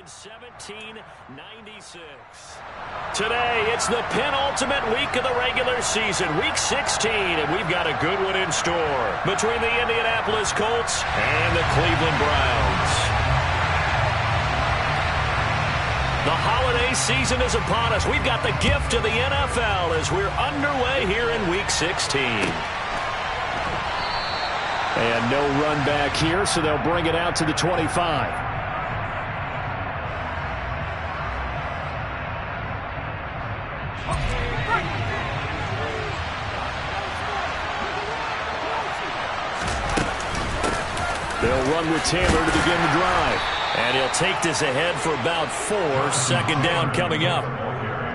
in 1796. Today, it's the penultimate week of the regular season, week 16, and we've got a good one in store between the Indianapolis Colts and the Cleveland Browns. The holiday season is upon us. We've got the gift of the NFL as we're underway here in week 16. And no run back here, so they'll bring it out to the 25. They'll run with Taylor to begin the drive. And he'll take this ahead for about 4, second down coming up.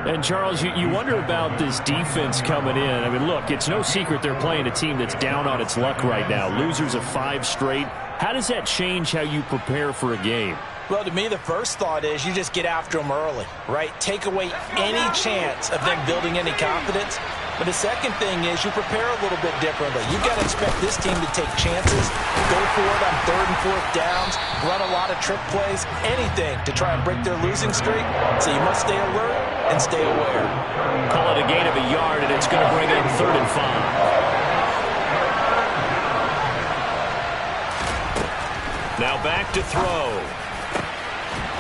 And, Charles, you wonder about this defense coming in. I mean, look, it's no secret they're playing a team that's down on its luck right now. Losers of 5 straight. How does that change how you prepare for a game? Well, to me, the first thought is you just get after them early, right? Take away any chance of them building any confidence. But the second thing is you prepare a little bit differently. You've got to expect this team to take chances, go for it on 3rd and 4th downs, run a lot of trick plays, anything to try and break their losing streak. So you must stay alert and stay aware. Call it a gain of a yard, and it's going to bring up 3rd and 5. Now back to throw.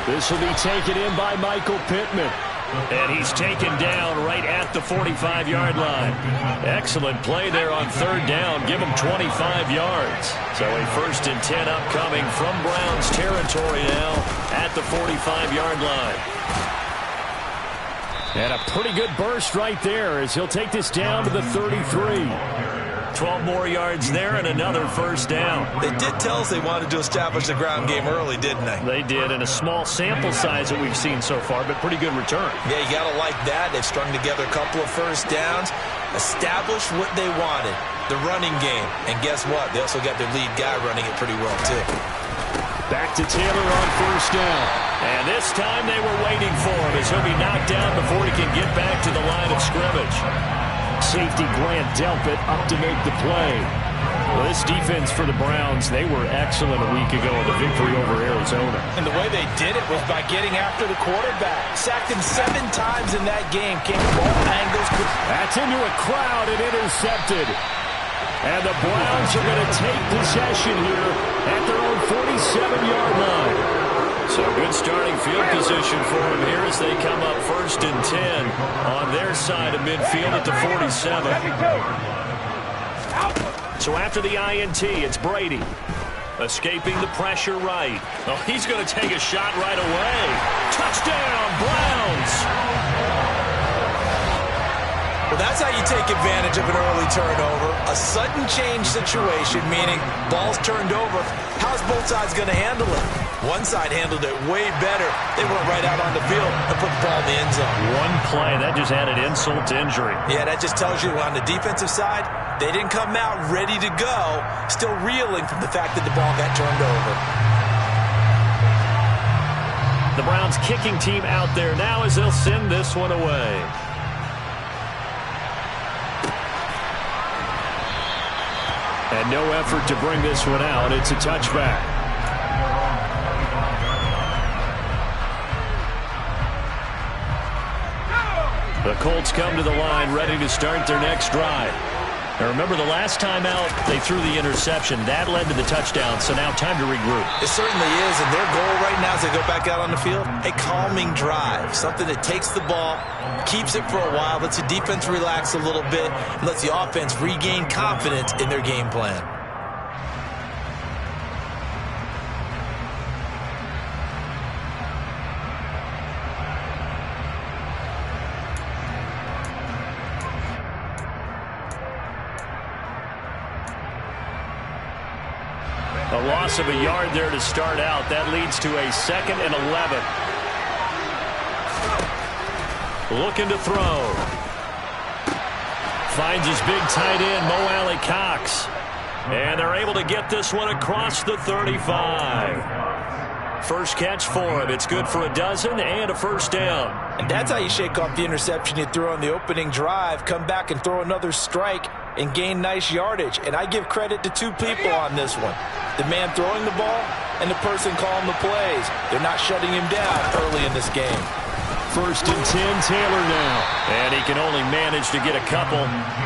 This will be taken in by Michael Pittman. And he's taken down right at the 45-yard line. Excellent play there on 3rd down. Give him 25 yards. So a 1st and 10 upcoming from Browns territory now at the 45-yard line. And a pretty good burst right there as he'll take this down to the 33. 12 more yards there and another 1st down. They did tell us they wanted to establish the ground game early, didn't they? They did, and a small sample size that we've seen so far, but pretty good return. Yeah, you got to like that. They've strung together a couple of 1st downs, established what they wanted, the running game. And guess what? They also got their lead guy running it pretty well, too. Back to Taylor on 1st down. And this time they were waiting for him as he'll be knocked down before he can get back to the line of scrimmage. Safety Grant Delpit up to make the play. Well, this defense for the Browns, they were excellent a week ago in the victory over Arizona. And the way they did it was by getting after the quarterback. Sacked him 7 times in that game. Came from all angles. That's into a crowd and intercepted. And the Browns are going to take possession here at their own 47-yard line. So good starting field position for them here as they come up 1st and 10 on their side of midfield at the 47. So after the INT, it's Brady. Escaping the pressure right. Oh, he's going to take a shot right away. Touchdown, Browns! Well, that's how you take advantage of an early turnover. A sudden change situation, meaning ball's turned over. How's both sides going to handle it? One side handled it way better. They went right out on the field and put the ball in the end zone. One play, that just added insult to injury. Yeah, that just tells you on the defensive side, they didn't come out ready to go, still reeling from the fact that the ball got turned over. The Browns kicking team out there now as they'll send this one away. And no effort to bring this one out. It's a touchback. The Colts come to the line ready to start their next drive. Now remember, the last time out, they threw the interception. That led to the touchdown, so now time to regroup. It certainly is, and their goal right now as they go back out on the field, a calming drive, something that takes the ball, keeps it for a while, lets the defense relax a little bit, and lets the offense regain confidence in their game plan. A loss of a yard there to start out. That leads to a 2nd and 11. Looking to throw. Finds his big tight end, Mo Alley Cox. And they're able to get this one across the 35. First catch for him. It's good for a dozen and a 1st down. And that's how you shake off the interception you threw on the opening drive, come back and throw another strike and gain nice yardage. And I give credit to 2 people on this one. The man throwing the ball and the person calling the plays. They're not shutting him down early in this game. 1st and 10, Taylor now. And he can only manage to get a couple.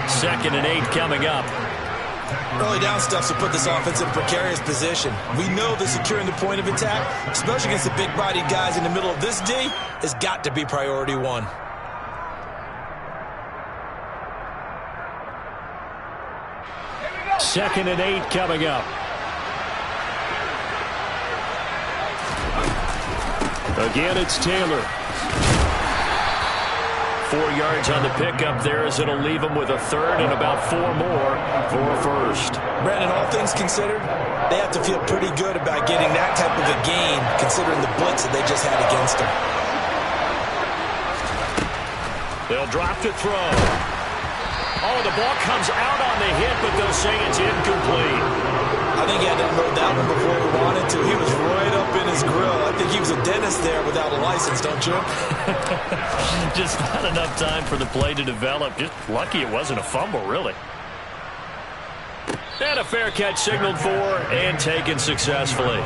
2nd and 8 coming up. Early down stuff to put this offense in a precarious position. We know that securing the point of attack, especially against the big-bodied guys in the middle of this D, has got to be priority one. Second and 8 coming up. Again, it's Taylor. 4 yards on the pickup there as it'll leave him with a 3rd and about 4 more for a 1st. Brandon, all things considered, they have to feel pretty good about getting that type of a gain considering the blitz that they just had against them. They'll drop to throw. Oh, the ball comes out on the hit, but they'll say it's incomplete. I think he had to unload that one before he wanted to. He was right up in his grill. I think he was a dentist there without a license, don't you? Just not enough time for the play to develop. Just lucky it wasn't a fumble, really. And a fair catch signaled for and taken successfully.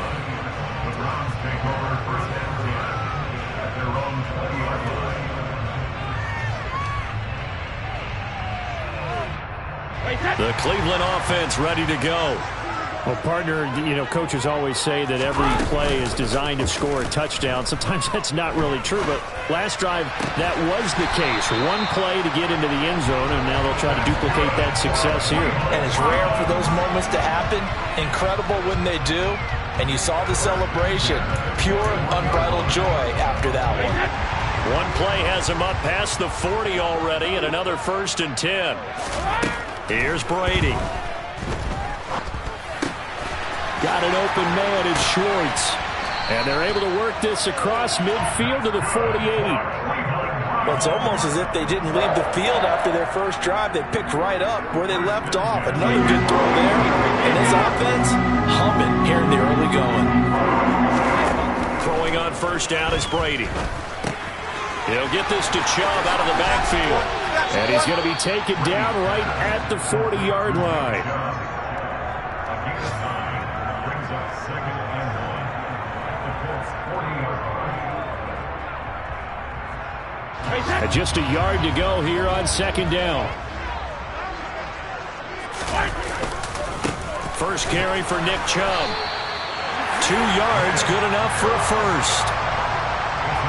The Cleveland offense ready to go. Well, partner, coaches always say that every play is designed to score a touchdown. Sometimes that's not really true, but last drive, that was the case. One play to get into the end zone, and now they'll try to duplicate that success here. And it's rare for those moments to happen. Incredible when they do. And you saw the celebration. Pure, unbridled joy after that one. One play has him up past the 40 already, and another 1st and 10. Here's Brady. Got an open man in Schwartz. And they're able to work this across midfield to the 48. Well, it's almost as if they didn't leave the field after their first drive. They picked right up where they left off. Another good throw there. And this offense, humming here in the early going. Throwing on 1st down is Brady. He'll get this to Chubb out of the backfield. And he's going to be taken down right at the 40-yard line. And just a yard to go here on 2nd down. First carry for Nick Chubb. 2 yards, good enough for a 1st.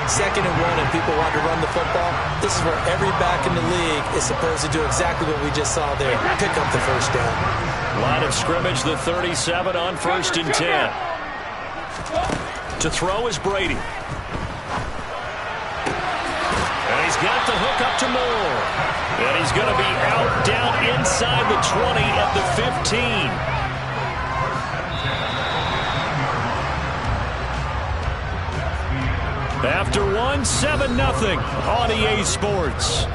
2nd and 1 and people want to run the football. This is where every back in the league is supposed to do exactly what we just saw there. Pick up the 1st down. Line of scrimmage, the 37 on 1st and 10. To throw is Brady. And he's got the hook up to Moore. And he's going to be out down inside the 20 at the 15. After 1, 7-0 on EA Sports.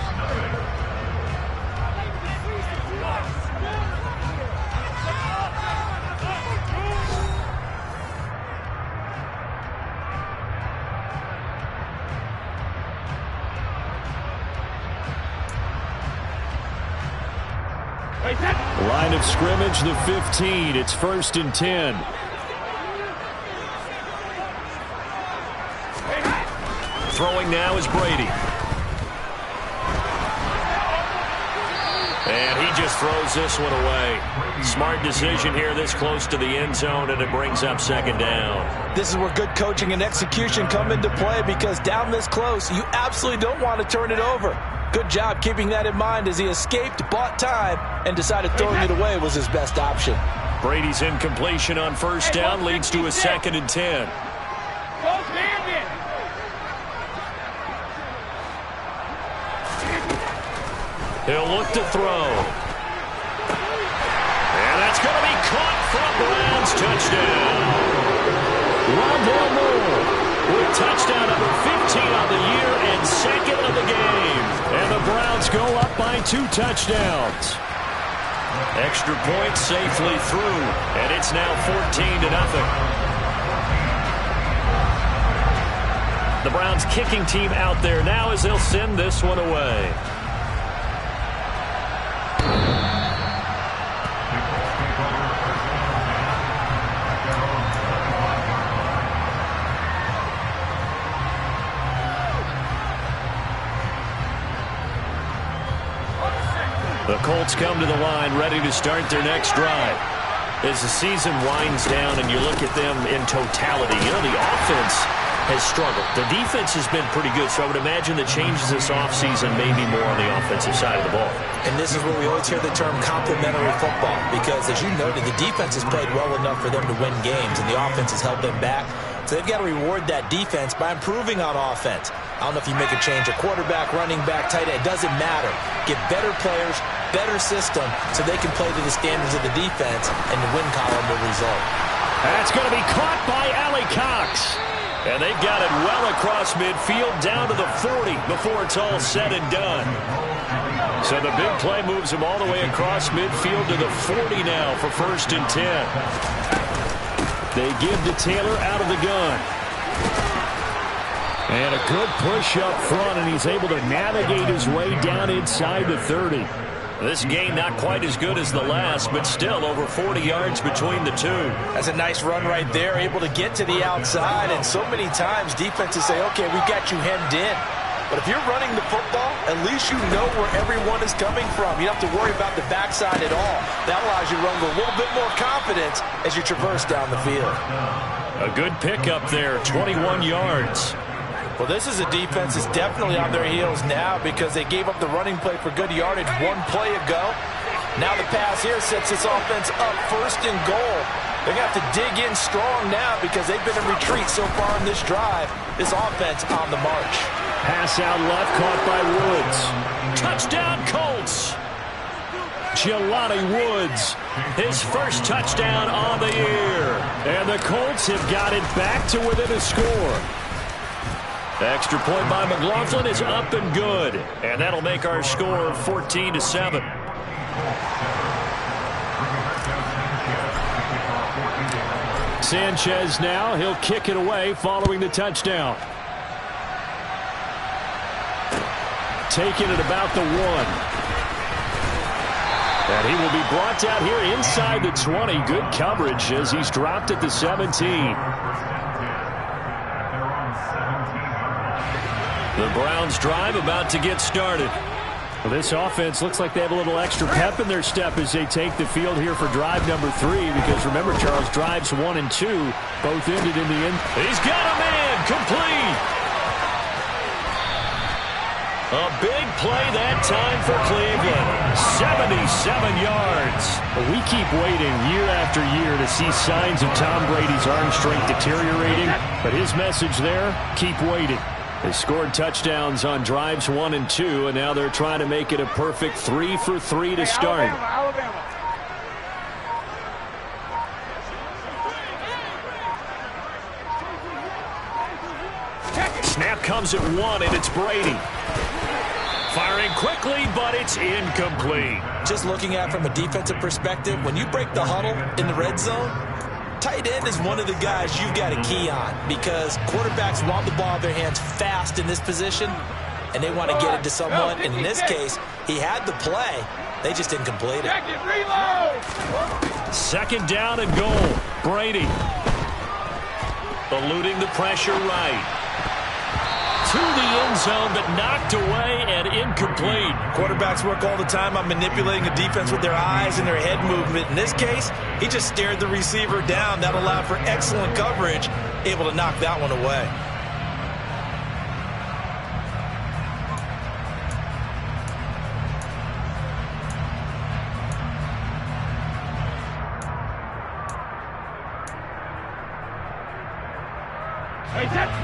Line of scrimmage, the 15. It's 1st and 10. Throwing now is Brady. And he just throws this one away. Smart decision here this close to the end zone, and it brings up 2nd down. This is where good coaching and execution come into play, because down this close, you absolutely don't want to turn it over. Good job keeping that in mind as he escaped, bought time, and decided throwing it away was his best option. Brady's incompletion on 1st down leads to a 2nd and 10. He'll look to throw. And that's going to be caught for a Browns touchdown. Rondale Moore with touchdown number 15 on the year and 2nd of the game. And the Browns go up by 2 touchdowns. Extra point safely through, and it's now 14-0. The Browns kicking team out there now as they'll send this one away. The Colts come to the line ready to start their next drive. As the season winds down and you look at them in totality, the offense has struggled. The defense has been pretty good, so I would imagine the changes this offseason may be more on the offensive side of the ball. And this is where we always hear the term complementary football, because as you noted, the defense has played well enough for them to win games, and the offense has held them back. So they've got to reward that defense by improving on offense. I don't know if you make a change, a quarterback, running back, tight end, it doesn't matter. Get better players, better system, so they can play to the standards of the defense, and the win column will result. That's going to be caught by Allie Cox. And they've got it well across midfield down to the 40 before it's all said and done. So the big play moves him all the way across midfield to the 40 now for 1st and 10. They give to Taylor out of the gun. And a good push up front, and he's able to navigate his way down inside the 30. This game not quite as good as the last, but still over 40 yards between the two. That's a nice run right there, able to get to the outside, and so many times defenses say, okay, we've got you hemmed in. But if you're running the football, at least you know where everyone is coming from. You don't have to worry about the backside at all. That allows you to run with a little bit more confidence as you traverse down the field. A good pickup there, 21 yards. Well, this is a defense that's definitely on their heels now because they gave up the running play for good yardage one play ago. Now the pass here sets this offense up 1st and goal. They're going to have to dig in strong now because they've been in retreat so far in this drive. This offense on the march. Pass out left, caught by Woods. Touchdown, Colts! Jelani Woods, his first touchdown on the year. And the Colts have got it back to within a score. Extra point by McLaughlin is up and good. And that'll make our score 14-7. Sanchez now, he'll kick it away following the touchdown. Taking it about the 1. And he will be brought down here inside the 20. Good coverage as he's dropped at the 17. The Browns drive about to get started. Well, this offense looks like they have a little extra pep in their step as they take the field here for drive number 3. Because remember, Charles, drives 1 and 2 both ended in the end. He's got a man complete. A big play that time for Cleveland. 77 yards. Well, we keep waiting year after year to see signs of Tom Brady's arm strength deteriorating. But his message there, keep waiting. They scored touchdowns on drives 1 and 2, and now they're trying to make it a perfect 3 for 3 to start. Alabama. Snap comes at 1, and it's Brady. Firing quickly, but it's incomplete. Just looking at it from a defensive perspective, when you break the huddle in the red zone, tight end is one of the guys you've got to key on because quarterbacks want the ball in their hands fast in this position, and they want to get it to someone. And in this case, he had the play. They just didn't complete it. 2nd down and goal. Brady eluding the pressure right. To the end zone, but knocked away and incomplete. Quarterbacks work all the time on manipulating a defense with their eyes and their head movement. In this case, he just stared the receiver down. That allowed for excellent coverage, able to knock that one away.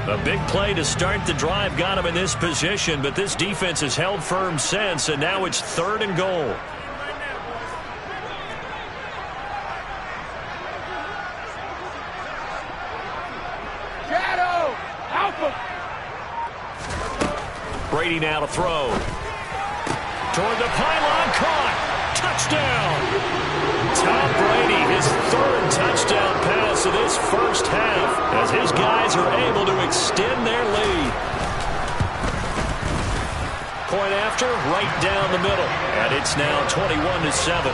A big play to start the drive got him in this position, but this defense has held firm since, and now it's 3rd and goal. Shadow! Alpha! Brady now to throw. Toward the pylon, caught. Touchdown! Tom Brady, his 3rd touchdown pass of this first half, as his guys are able to extend their lead. Point after, right down the middle, and it's now 21-7.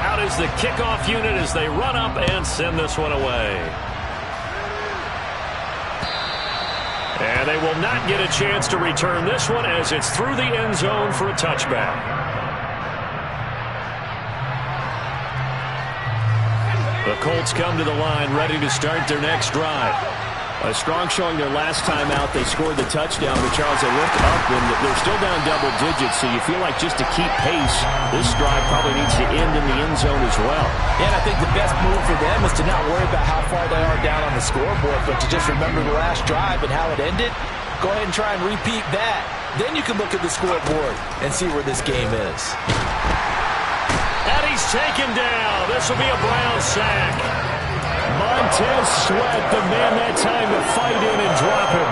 Out is the kickoff unit as they run up and send this one away. And they will not get a chance to return this one as it's through the end zone for a touchback. The Colts come to the line ready to start their next drive. A strong showing their last time out. They scored the touchdown, but Charles, they look up and they're still down double digits, so you feel like just to keep pace, this drive probably needs to end in the end zone as well. Yeah, and I think the best move for them is to not worry about how far they are down on the scoreboard, but to just remember the last drive and how it ended. Go ahead and try and repeat that. Then you can look at the scoreboard and see where this game is. And he's taken down. This will be a Brown sack. Montez Sweat, the man that time to fight in and drop him.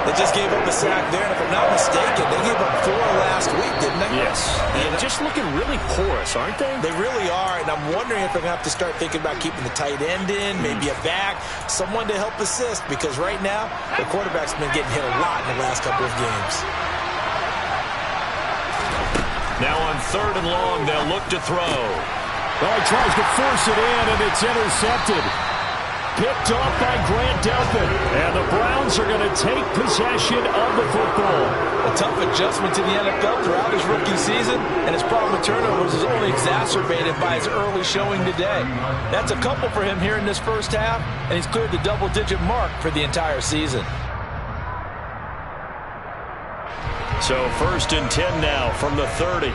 They just gave up a sack there, and if I'm not mistaken, they gave up 4 last week, didn't they? Yes. And just looking really porous, aren't they? They really are, and I'm wondering if they're going to have to start thinking about keeping the tight end in, maybe a back, someone to help assist, because right now, the quarterback's been getting hit a lot in the last couple of games. Now on 3rd and long, they'll look to throw. Well, he tries to force it in, and it's intercepted. Picked off by Grant Delpit. And the Browns are going to take possession of the football. A tough adjustment to the NFL throughout his rookie season, and his problem with turnovers is only exacerbated by his early showing today. That's a couple for him here in this first half, and he's cleared the double-digit mark for the entire season. So 1st and 10 now from the 30.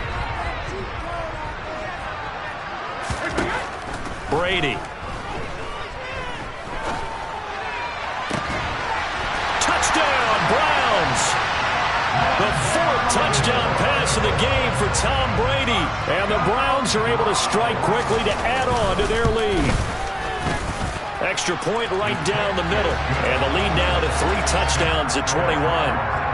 Brady. Touchdown, Browns. The 4th touchdown pass of the game for Tom Brady. And the Browns are able to strike quickly to add on to their lead. Extra point right down the middle. And the lead now to 3 touchdowns at 21.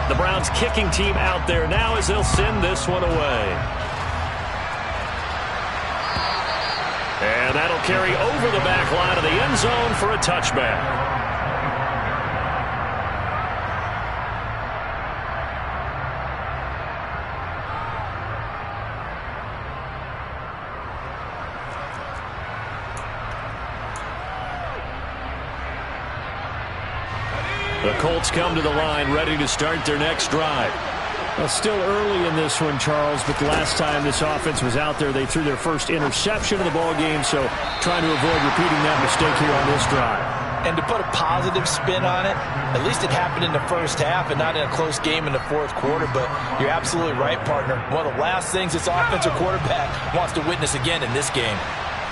The Browns kicking team out there now as they'll send this one away. And that'll carry over the back line of the end zone for a touchback. The Colts come to the line ready to start their next drive. Well, still early in this one, Charles, but the last time this offense was out there, they threw their first interception of the ball game, so trying to avoid repeating that mistake here on this drive. And to put a positive spin on it, at least it happened in the first half and not in a close game in the 4th quarter, but you're absolutely right, partner. One of the last things this offensive quarterback wants to witness again in this game.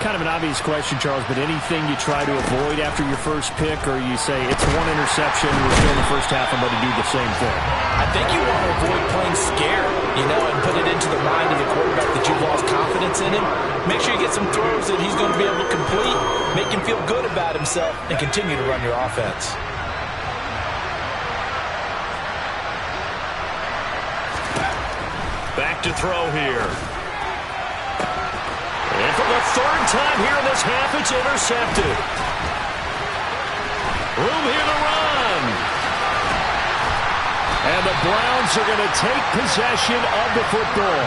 Kind of an obvious question, Charles, but anything you try to avoid after your first pick, or you say it's 1 interception, we're still in the first half, I'm going to do the same thing? I think you want to avoid playing scared, and put it into the mind of the quarterback that you've lost confidence in him. Make sure you get some throws that he's going to be able to complete, make him feel good about himself, and continue to run your offense. Back to throw here. And for the 3rd time here in this half, it's intercepted. Room here to run. And the Browns are going to take possession of the football.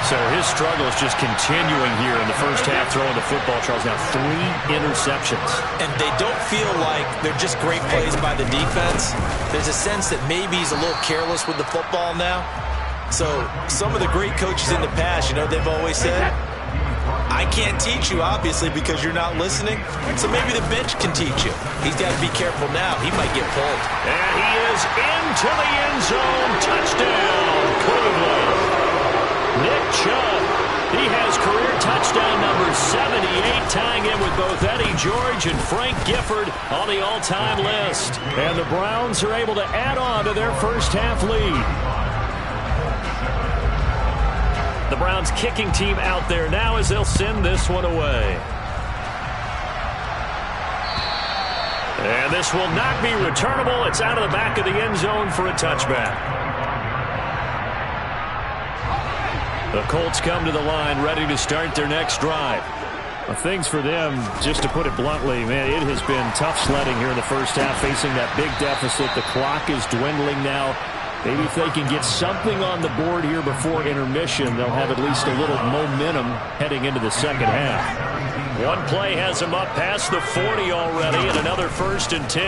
So his struggle is just continuing here in the first half throwing the football, Charles. Now 3 interceptions. And they don't feel like they're just great plays by the defense. There's a sense that maybe he's a little careless with the football now. So some of the great coaches in the past, they've always said, I can't teach you, obviously, because you're not listening. So maybe the bench can teach you. He's got to be careful now. He might get pulled. And he is into the end zone. Touchdown, Cleveland. Nick Chubb. He has career touchdown number 78, tying in with both Eddie George and Frank Gifford on the all-time list. And the Browns are able to add on to their first half lead. The Browns kicking team out there now as they'll send this one away. And this will not be returnable. It's out of the back of the end zone for a touchback. The Colts come to the line ready to start their next drive. Well, things for them, just to put it bluntly, man, it has been tough sledding here in the first half, facing that big deficit. The clock is dwindling now. Maybe if they can get something on the board here before intermission, they'll have at least a little momentum heading into the second half. One play has him up past the 40 already, and another 1st and 10.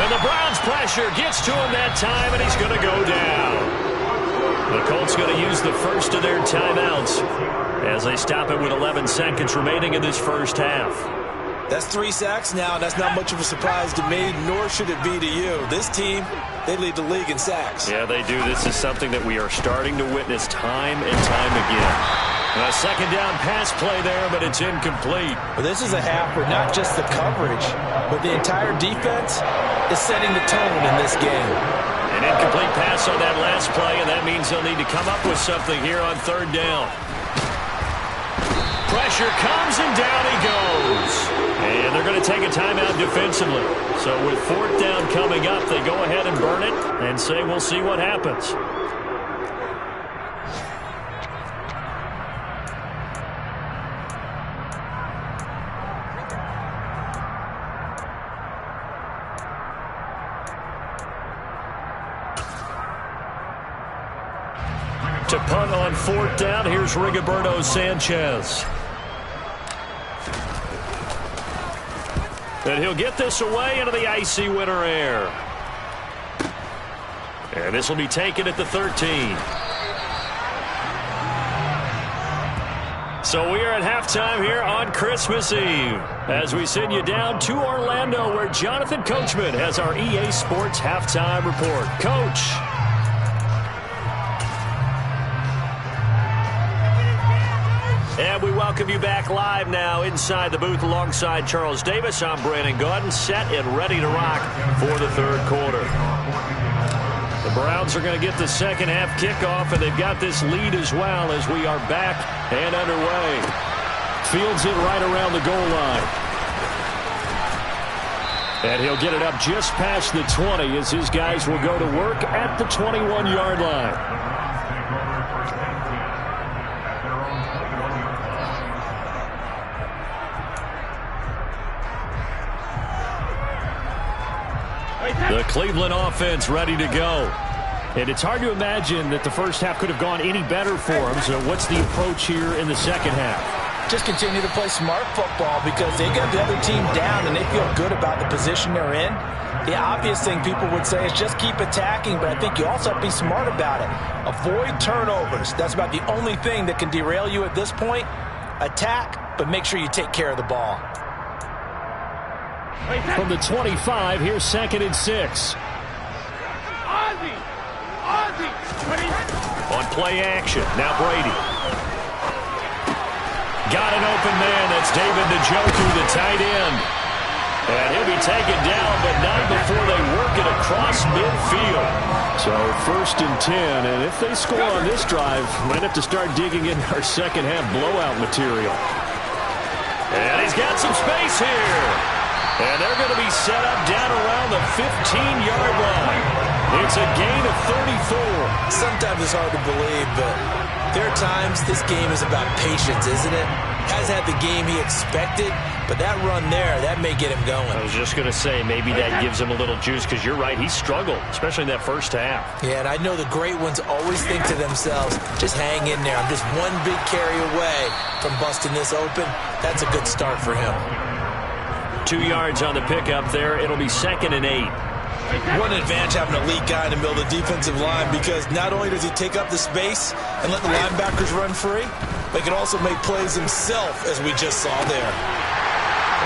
And the Browns' pressure gets to him that time, and he's going to go down. The Colts going to use the first of their timeouts as they stop it with 11 seconds remaining in this first half. That's 3 sacks now. That's not much of a surprise to me, nor should it be to you. This team, they lead the league in sacks. Yeah, they do. This is something that we are starting to witness time and time again. A second down pass play there, but it's incomplete. Well, this is a half where not just the coverage, but the entire defense is setting the tone in this game. An incomplete pass on that last play, and that means they'll need to come up with something here on 3rd down. Pressure comes, and down he goes. And they're going to take a timeout defensively. So with 4th down coming up, they go ahead and burn it and say we'll see what happens. To punt on 4th down, here's Rigoberto Sanchez. And he'll get this away into the icy winter air. And this will be taken at the 13. So we are at halftime here on Christmas Eve as we send you down to Orlando, where Jonathan Coachman has our EA Sports halftime report. Coach. And we welcome you back live now inside the booth alongside Charles Davis. I'm Brandon Gaudin, set and ready to rock for the 3rd quarter. The Browns are going to get the second half kickoff, and they've got this lead as well as we are back and underway. Fields it right around the goal line. And he'll get it up just past the 20 as his guys will go to work at the 21-yard line. The Cleveland offense ready to go. And it's hard to imagine that the first half could have gone any better for them. So what's the approach here in the second half? Just continue to play smart football because they get the other team down and they feel good about the position they're in. The obvious thing people would say is just keep attacking, but I think you also have to be smart about it. Avoid turnovers. That's about the only thing that can derail you at this point. Attack, but make sure you take care of the ball. From the 25, here's 2nd and 6. On play action, now Brady. Got an open man. That's David Njoku, the tight end. And he'll be taken down, but not before they work it across midfield. So 1st and 10, and if they score on this drive, might have to start digging in our second half blowout material. And he's got some space here. And they're going to be set up down around the 15-yard line. It's a gain of 34. Sometimes it's hard to believe, but there are times this game is about patience, isn't it? Has had the game he expected, but that run there, that may get him going. I was just going to say, maybe that gives him a little juice, because you're right, he struggled, especially in that first half. Yeah, and I know the great ones always think to themselves, just hang in there. I'm just one big carry away from busting this open. That's a good start for him. 2 yards on the pickup there. It'll be 2nd and 8. What an advantage having an elite guy in the middle of the defensive line, because not only does he take up the space and let the linebackers run free, but he can also make plays himself, as we just saw there.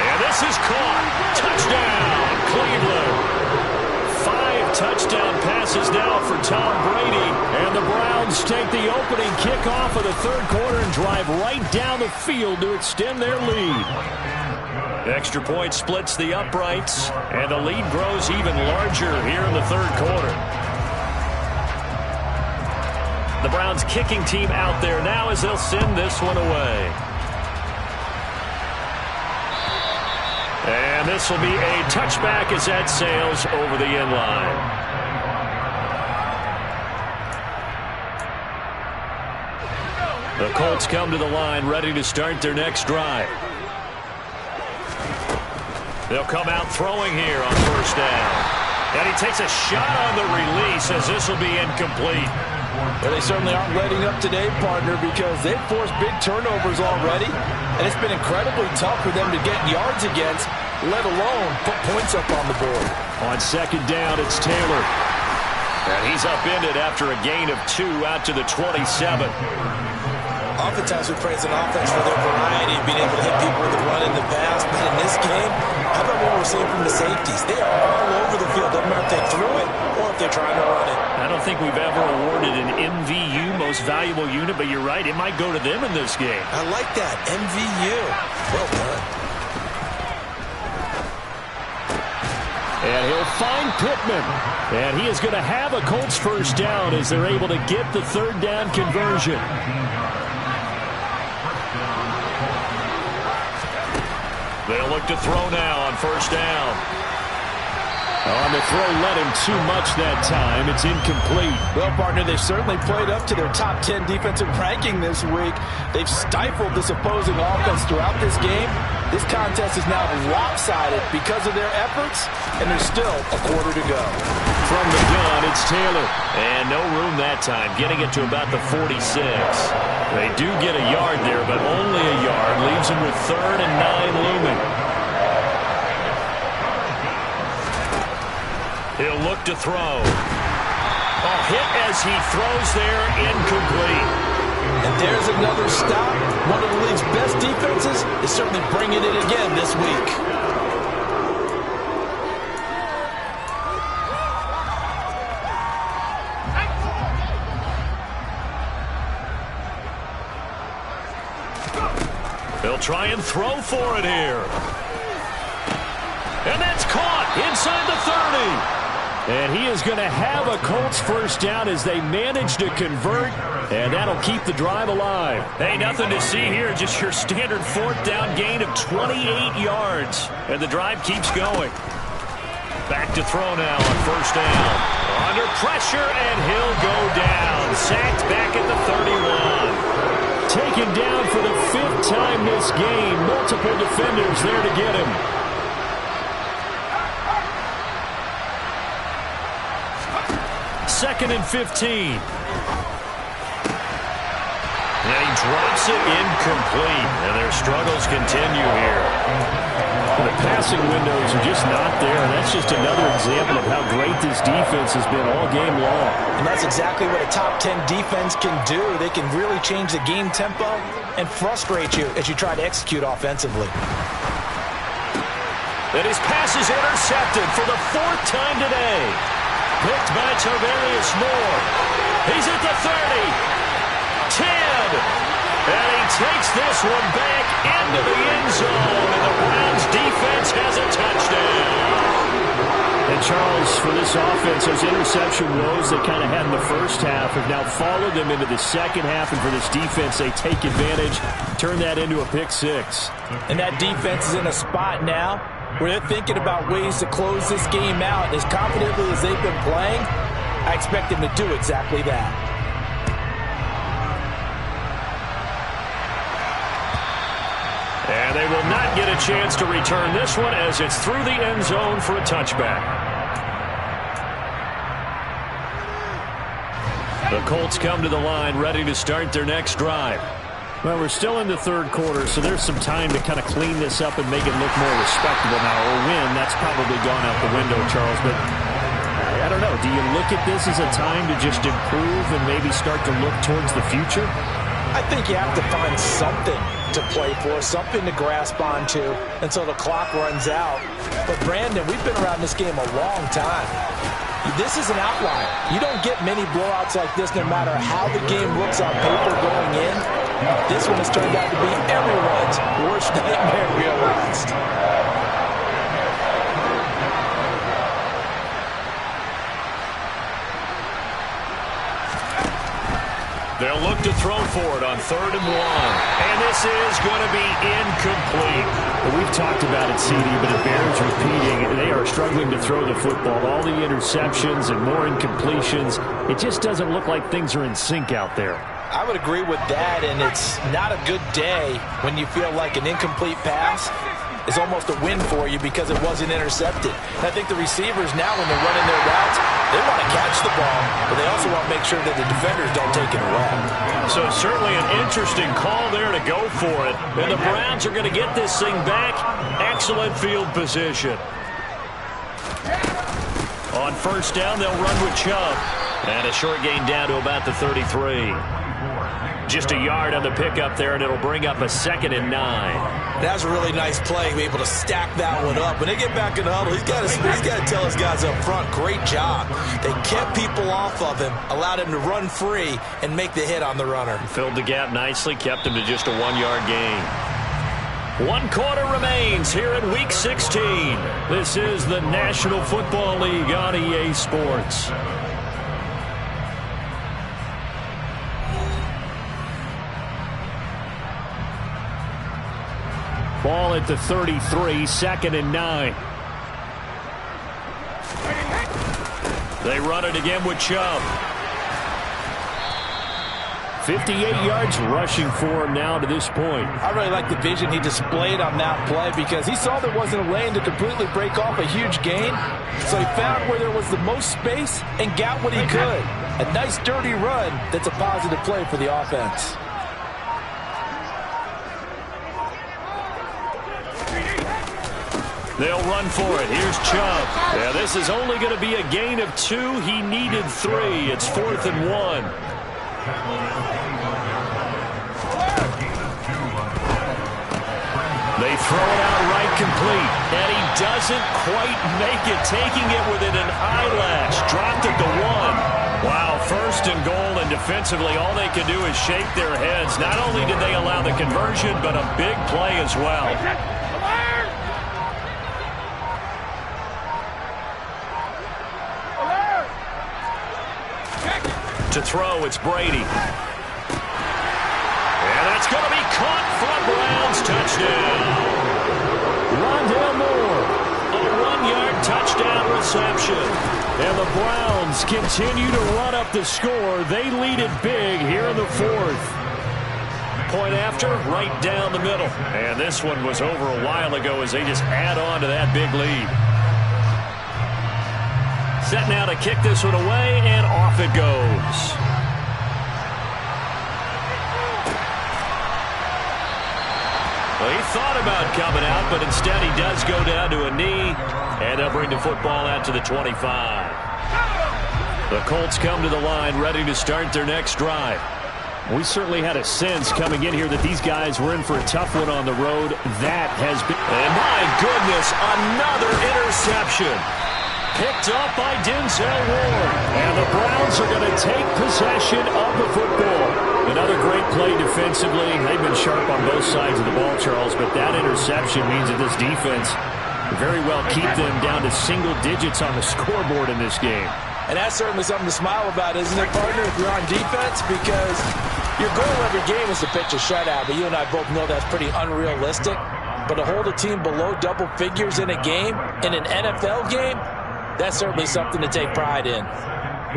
And this is caught. Touchdown, Cleveland. 5 touchdown passes now for Tom Brady. And the Browns take the opening kickoff of the 3rd quarter and drive right down the field to extend their lead. Extra point splits the uprights, and the lead grows even larger here in the 3rd quarter. The Browns kicking team out there now as they'll send this one away. And this will be a touchback as that sails over the end line. The Colts come to the line ready to start their next drive. They'll come out throwing here on 1st down. And he takes a shot on the release as this will be incomplete. Well, they certainly aren't letting up today, partner, because they've forced big turnovers already, and it's been incredibly tough for them to get yards against, let alone put points up on the board. On second down, it's Taylor. And he's upended after a gain of 2 out to the 27. Oftentimes we praise an offense for their variety of being able to hit people with the run in the pass, but in this game, how about what we're seeing from the safeties? They are all over the field. Doesn't matter if they threw it or if they're trying to run it. I don't think we've ever awarded an MVU, most valuable unit, but you're right, it might go to them in this game. I like that, MVU. Well done. And he'll find Pittman. And he is going to have a Colts first down as they're able to get the third down conversion. They'll look to throw now on first down. On the throw, led him too much that time. It's incomplete. Well, partner, they've certainly played up to their top 10 defensive ranking this week. They've stifled this opposing offense throughout this game. This contest is now lopsided because of their efforts, and there's still a quarter to go. From the gun, it's Taylor. And no room that time, getting it to about the 46. They do get a yard there, but only a yard. Leaves him with 3rd and 9 looming. He'll look to throw. A hit as he throws there, incomplete. And there's another stop. One of the league's best defenses is certainly bringing it again this week. They'll try and throw for it here. And that's caught inside the 30. And he is going to have a Colts first down as they manage to convert, and that'll keep the drive alive. Hey, nothing to see here, just your standard 4th down gain of 28 yards. And the drive keeps going. Back to throw now on first down. Under pressure, and he'll go down. Sacked back at the 31. Taken down for the 5th time this game. Multiple defenders there to get him. Second and 15. And he drops it incomplete. And their struggles continue here. The passing windows are just not there. And that's just another example of how great this defense has been all game long. And that's exactly what a top 10 defense can do. They can really change the game tempo and frustrate you as you try to execute offensively. And his pass is intercepted for the 4th time today. Picked by Tavarius Moore. He's at the 30. 10. And he takes this one back into the end zone. And the Browns defense has a touchdown. And Charles, for this offense, those interception woes they kind of had in the first half have now followed them into the second half. And for this defense, they take advantage, turn that into a pick 6. And that defense is in a spot now where they're thinking about ways to close this game out. As confidently as they've been playing, I expect them to do exactly that. And they will not get a chance to return this one as it's through the end zone for a touchback. The Colts come to the line ready to start their next drive. Well, we're still in the 3rd quarter, so there's some time to kind of clean this up and make it look more respectable now. Or win, that's probably gone out the window, Charles. But I don't know. Do you look at this as a time to just improve and maybe start to look towards the future? I think you have to find something to play for, something to grasp onto until the clock runs out. But, Brandon, we've been around this game a long time. This is an outlier. You don't get many blowouts like this no matter how the game looks on paper going in. This one has turned out to be everyone's worst nightmare realized. They'll look to throw for it on 3rd and 1. And this is going to be incomplete. Well, we've talked about it, CD, but it bears repeating. They are struggling to throw the football. All the interceptions and more incompletions. It just doesn't look like things are in sync out there. I would agree with that, and it's not a good day when you feel like an incomplete pass is almost a win for you because it wasn't intercepted. And I think the receivers now, when they're running their routes, they want to catch the ball, but they also want to make sure that the defenders don't take it away. So certainly an interesting call there to go for it. And the Browns are going to get this thing back. Excellent field position. On first down, they'll run with Chubb. And a short gain down to about the 33. Just a yard on the pickup there, and it'll bring up a 2nd and 9. That's a really nice play to be able to stack that one up. When they get back in the huddle, he's got to tell his guys up front, great job. They kept people off of him, allowed him to run free, and make the hit on the runner. Filled the gap nicely, kept him to just a 1-yard gain. 1 quarter remains here in Week 16. This is the National Football League on EA Sports. Ball at the 33, 2nd and 9. They run it again with Chubb. 58 yards rushing for him now to this point. I really like the vision he displayed on that play because he saw there wasn't a lane to completely break off a huge gain. So he found where there was the most space and got what he could. A nice dirty run that's a positive play for the offense. They'll run for it. Here's Chubb. Yeah, this is only going to be a gain of 2. He needed 3. It's 4th and 1. They throw it out right complete, and he doesn't quite make it, taking it within an eyelash. Dropped at the 1. Wow, 1st and goal, and defensively all they can do is shake their heads. Not only did they allow the conversion, but a big play as well. To throw, it's Brady. And that's going to be caught for a Browns touchdown. Rondale Moore. A 1-yard touchdown reception. And the Browns continue to run up the score. They lead it big here in the 4th. Point after, right down the middle. And this one was over a while ago as they just add on to that big lead. Set now to kick this one away, and off it goes. Well, he thought about coming out, but instead he does go down to a knee, and they'll bring the football out to the 25. The Colts come to the line, ready to start their next drive. We certainly had a sense coming in here that these guys were in for a tough one on the road. That has been... And my goodness, another interception. Picked up by Denzel Ward. And the Browns are going to take possession of the football. Another great play defensively. They've been sharp on both sides of the ball, Charles, but that interception means that this defense very well keep them down to single digits on the scoreboard in this game. And that's certainly something to smile about, isn't it, partner, if you're on defense? Because your goal every game is to pitch a shutout, but you and I both know that's pretty unrealistic. But to hold a team below double figures in a game, in an NFL game, that's certainly something to take pride in.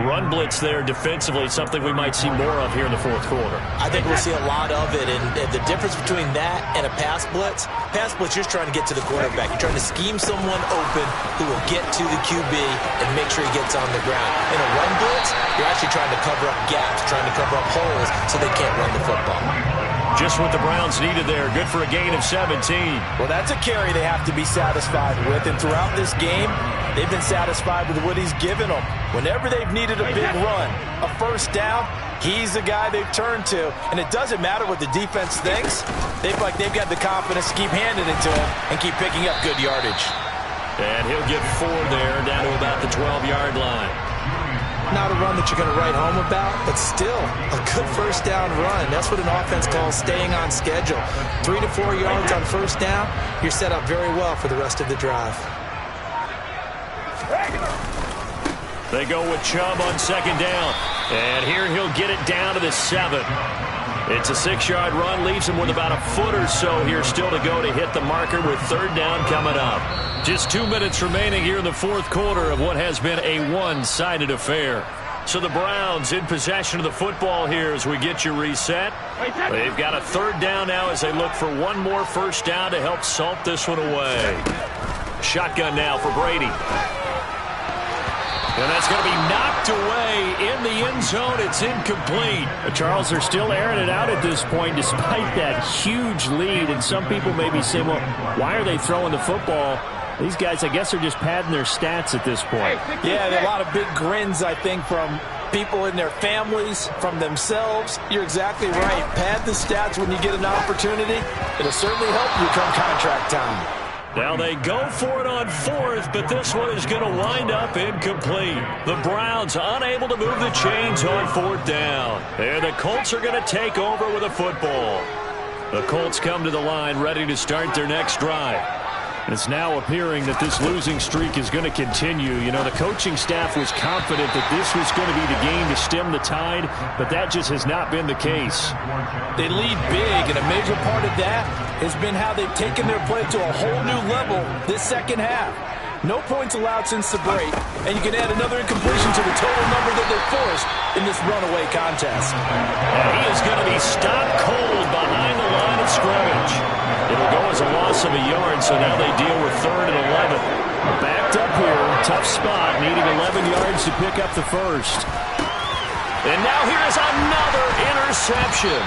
Run blitz there defensively, something we might see more of here in the 4th quarter. I think we'll see a lot of it, and the difference between that and a pass blitz, you're trying to get to the quarterback. You're trying to scheme someone open who will get to the QB and make sure he gets on the ground. In a run blitz, you're actually trying to cover up gaps, trying to cover up holes so they can't run the football. Just what the Browns needed there. Good for a gain of 17. Well, that's a carry they have to be satisfied with. And throughout this game, they've been satisfied with what he's given them. Whenever they've needed a big run, a first down, he's the guy they've turned to. And it doesn't matter what the defense thinks. They've got the confidence to keep handing it to him and keep picking up good yardage. And he'll get 4 there down to about the 12-yard line. Not a run that you're going to write home about, but still a good first down run. That's what an offense calls staying on schedule. 3 to 4 yards on first down, you're set up very well for the rest of the drive. They go with Chubb on 2nd down. And here he'll get it down to the 7. It's a 6-yard run, leaves him with about a foot or so here still to go to hit the marker with 3rd down coming up. Just 2 minutes remaining here in the 4th quarter of what has been a one-sided affair. So the Browns in possession of the football here as we get you reset. They've got a third down now as they look for one more first down to help salt this one away. Shotgun now for Brady. And that's going to be knocked away in the end zone. It's incomplete. Charles, they're still airing it out at this point despite that huge lead. And some people may be saying, well, why are they throwing the football? These guys, I guess, are just padding their stats at this point. Yeah, there are a lot of big grins, I think, from people in their families, from themselves. You're exactly right. Pad the stats when you get an opportunity. It'll certainly help you come contract time. Now they go for it on fourth, but this one is going to wind up incomplete. The Browns unable to move the chains on fourth down. And the Colts are going to take over with a football. The Colts come to the line ready to start their next drive. It's now appearing that this losing streak is going to continue. You know, the coaching staff was confident that this was going to be the game to stem the tide, but that just has not been the case. They lead big, and a major part of that has been how they've taken their play to a whole new level this second half. No points allowed since the break, and you can add another incompletion to the total number that they forced in this runaway contest. And he is going to be stopped cold behind the line of scrimmage. It'll go as a loss of a yard, so now they deal with 3rd and 11. Backed up here, tough spot, needing 11 yards to pick up the first. And now here is another interception.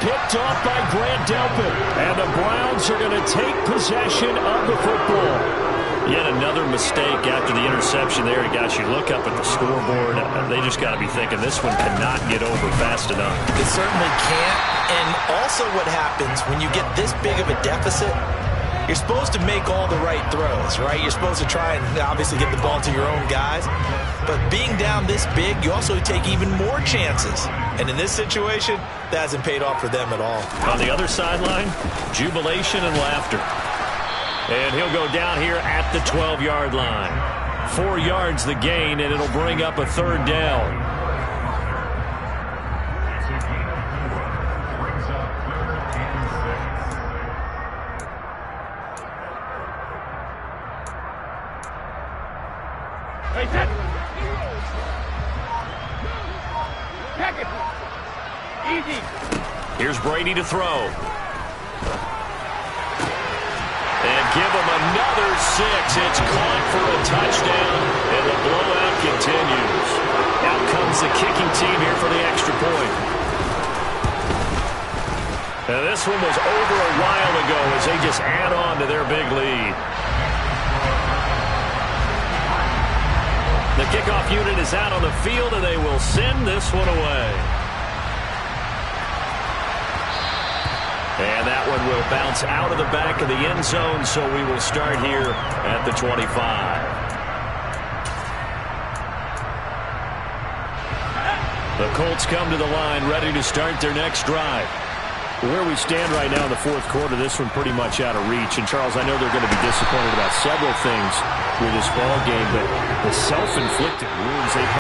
Picked off by Grant Delpit. And the Browns are going to take possession of the football. Yet another mistake after the interception there. Gosh, you look up at the scoreboard. They just got to be thinking this one cannot get over fast enough. It certainly can't. And also what happens when you get this big of a deficit, you're supposed to make all the right throws, right? You're supposed to try and obviously get the ball to your own guys. But being down this big, you also take even more chances. And in this situation, that hasn't paid off for them at all. On the other sideline, jubilation and laughter. And he'll go down here at the 12-yard line. 4 yards the gain, and it'll bring up a 3rd down. Here's Brady to throw. And give him another 6. It's caught for a touchdown, and the blowout continues. Out comes the kicking team here for the extra point. And this one was over a while ago as they just add on to their big lead. The kickoff unit is out on the field, and they will send this one away. And that one will bounce out of the back of the end zone, so we will start here at the 25. The Colts come to the line, ready to start their next drive. Where we stand right now in the 4th quarter, this one pretty much out of reach. And, Charles, I know they're going to be disappointed about several things with this ball game, but the self-inflicted wounds they've